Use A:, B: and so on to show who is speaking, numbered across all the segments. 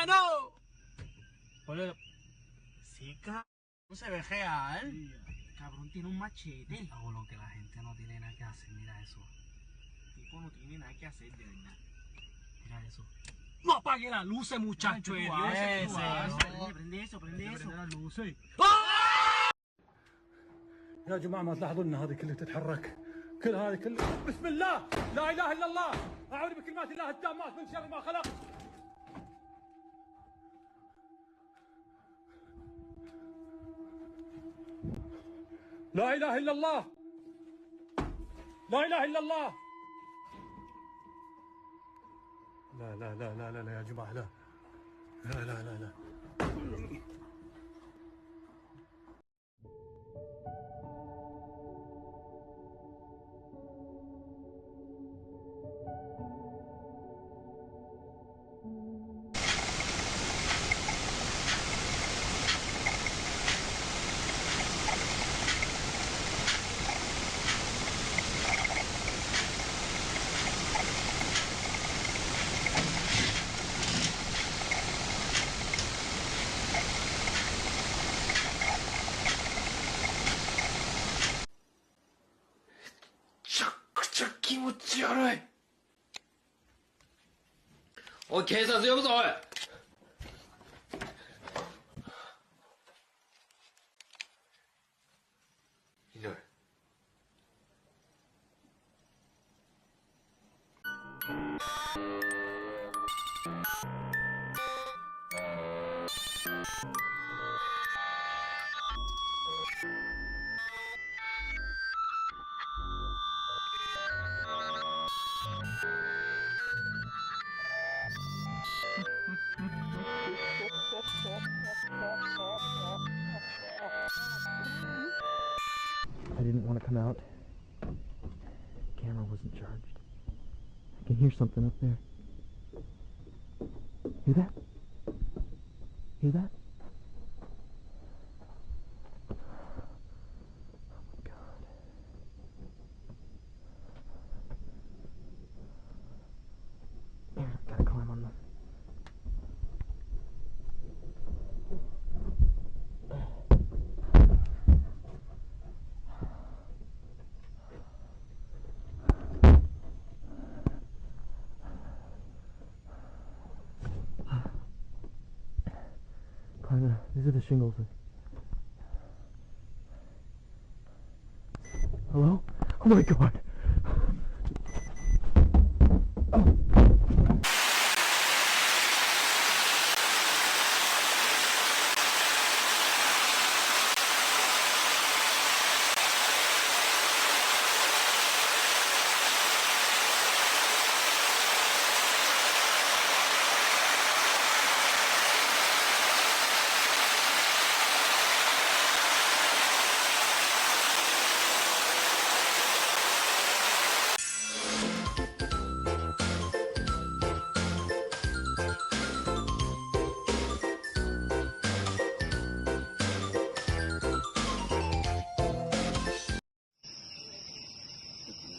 A: no! Sí, cabrón, se ve real. Cabrón, tiene un machete.
B: Hago lo que la gente no tiene nada que hacer, mira eso.
A: Tipo, no tiene nada que hacer, de verdad.
B: Mira eso. No apague las luces, muchacho.
A: Prende eso.
B: Prende las luces.
C: يا جماعة ما تلاحظون ان هذه كلها تتحرك كل هذه كلها بسم الله لا اله الا الله اعوذ بكلمات الله التامات من شر ما خلق لا اله الا الله لا اله الا الله لا لا لا لا لا, لا يا جماعة لا لا لا لا, لا.
D: おい警察呼ぶぞおいいない
E: I didn't want to come out. Camera wasn't charged. I can hear something up there. Hear that? Hear that? Oh my God. There, gotta climb on them. These are the shingles. Hello? Oh my God!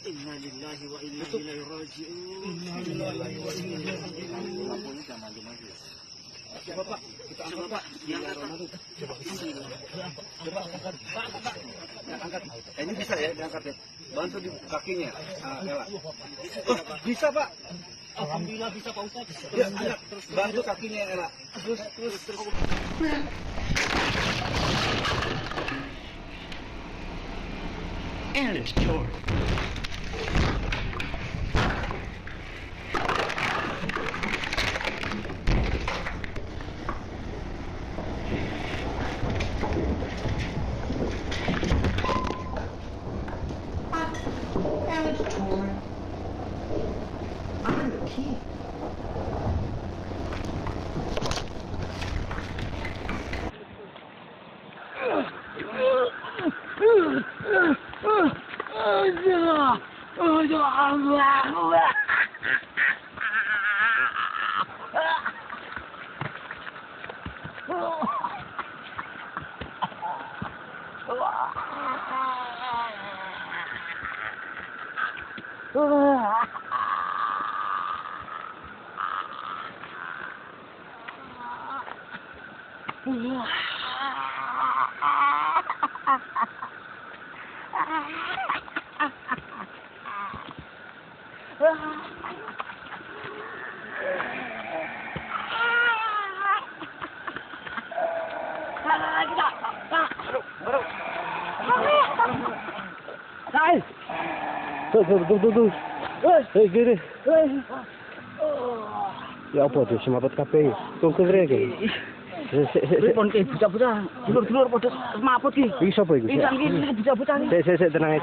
A: Inna lillahi wa inna ilaihi raji'un. Inna lillahi wa inna ilaihi raji'un. Lampunya jangan maju-maju. Coba Pak, kita angkat Pak. Yang angkat. Coba angkat. Pak. Yang angkat. Ini bisa ya diangkat ya. Bantu di kakinya. Ela. Bisa Pak. Alhamdulillah bisa Pak Ustaz. Ya, angkat. Bantu kakinya Ela. Terus.
F: And it's torn. And it's torn. I'm the key.
A: Tuh. Gini. Ya apa tuh, semapat kabeh. Tuh kere iki.
G: Pripun ki bocah-bocah, dulur-dulur padha semaput ki.
A: Iki sapa iki?
G: Pisan ki bocah-bocah ki.
A: Sik tenang.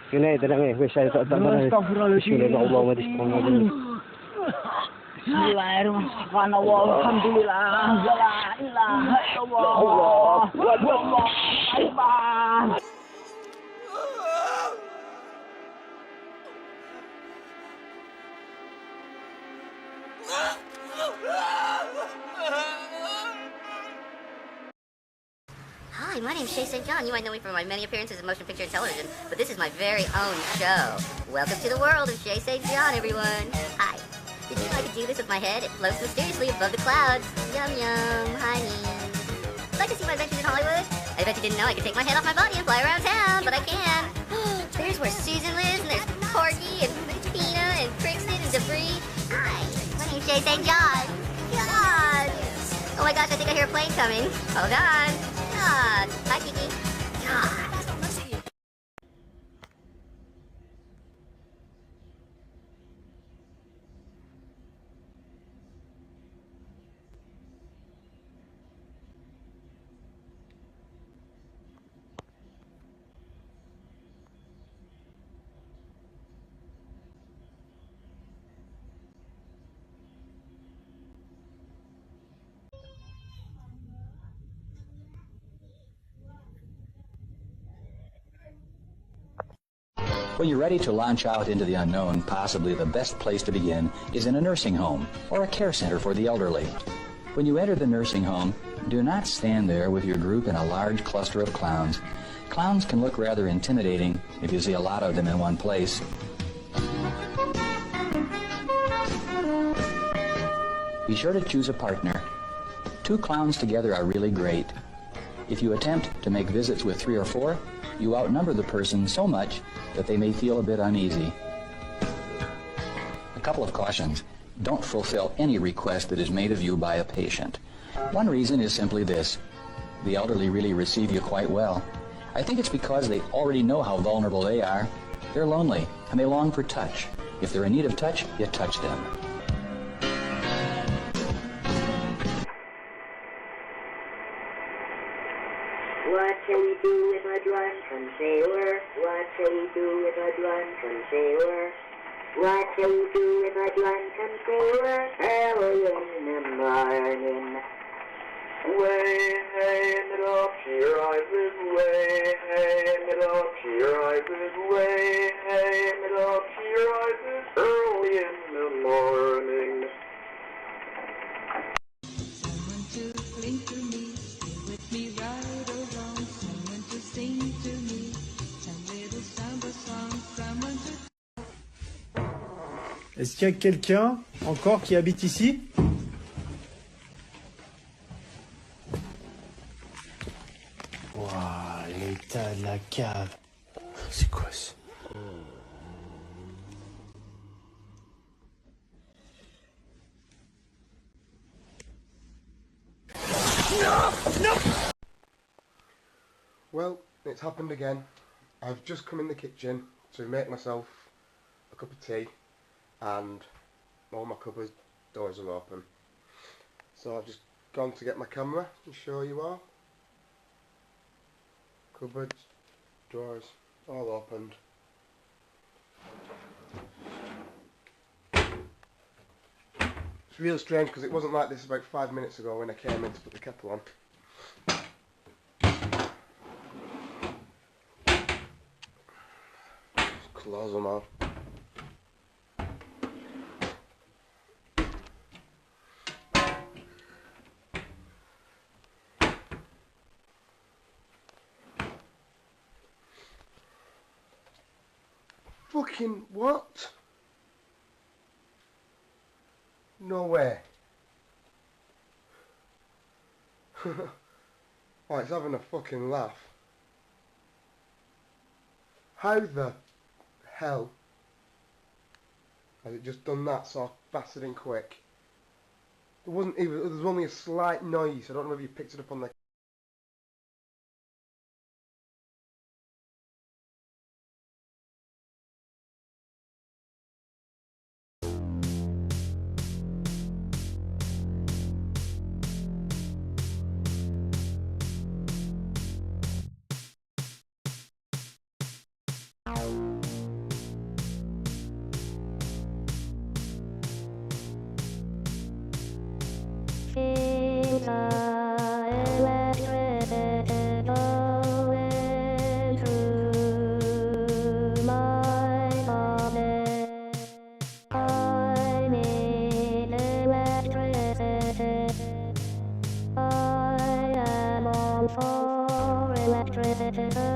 A: Kene tenang wis saya tak tenang. Bismillahirrahmanirrahim.
G: Bismillahirrahmanirrahim. Alhamdulillah. La ilaha illallah. Allahu akbar.
H: Hi, my name's Shay St. John. You might know me from my many appearances in motion picture and television, but this is my very own show. Welcome to the world of Shay St. John, everyone. Hi. Did you know I could do this with my head? It floats mysteriously above the clouds. Yum yum, honey. Like to see my adventures in Hollywood? I bet you didn't know I could take my head off my body and fly around town, but I can. There's where Susan lives, and there's Corky, and Tina, and Crixton, and Debris. Hi, my name's Shay St. John. God. Oh my gosh, I think I hear a plane coming. Hold on. God. Hi, Kiki. God.
I: When you're ready to launch out into the unknown, possibly the best place to begin is in a nursing home or a care center for the elderly. When you enter the nursing home, do not stand there with your group in a large cluster of clowns. Clowns can look rather intimidating if you see a lot of them in one place. Be sure to choose a partner. 2 clowns together are really great. If you attempt to make visits with 3 or 4, you outnumber the person so much that they may feel a bit uneasy. A couple of cautions. Don't fulfill any request that is made of you by a patient. One reason is simply this. The elderly really receive you quite well. I think it's because they already know how vulnerable they are. They're lonely, and they long for touch. If they're in need of touch, you touch them.
J: What shall we do with a drunken sailor? What shall we do with a drunken sailor? What shall we do with a drunken sailor? Early in the morning. Way, hey, middle here I was way, hey, middle here I was way, hey, middle here I was early in the morning.
K: Someone to cling to me, stay with me right or wrong, someone to sing to me, some little samba song, someone to...
L: Est-ce qu'il y a quelqu'un encore qui habite ici? Waouh, l'état de la cave. C'est quoi ça?
M: Well, it's happened again. I've just come in the kitchen to make myself a cup of tea and all my cupboard doors are open. So I've just gone to get my camera and show you all. Cupboards, drawers, all opened. It's real strange because it wasn't like this about 5 minutes ago when I came in to put the kettle on. Close them all. Fucking what? No way. Oh, it's having a fucking laugh. How the hell has it just done that so bastard and quick? There was only a slight noise. I don't know if you picked it up on the
J: I am on for electricity.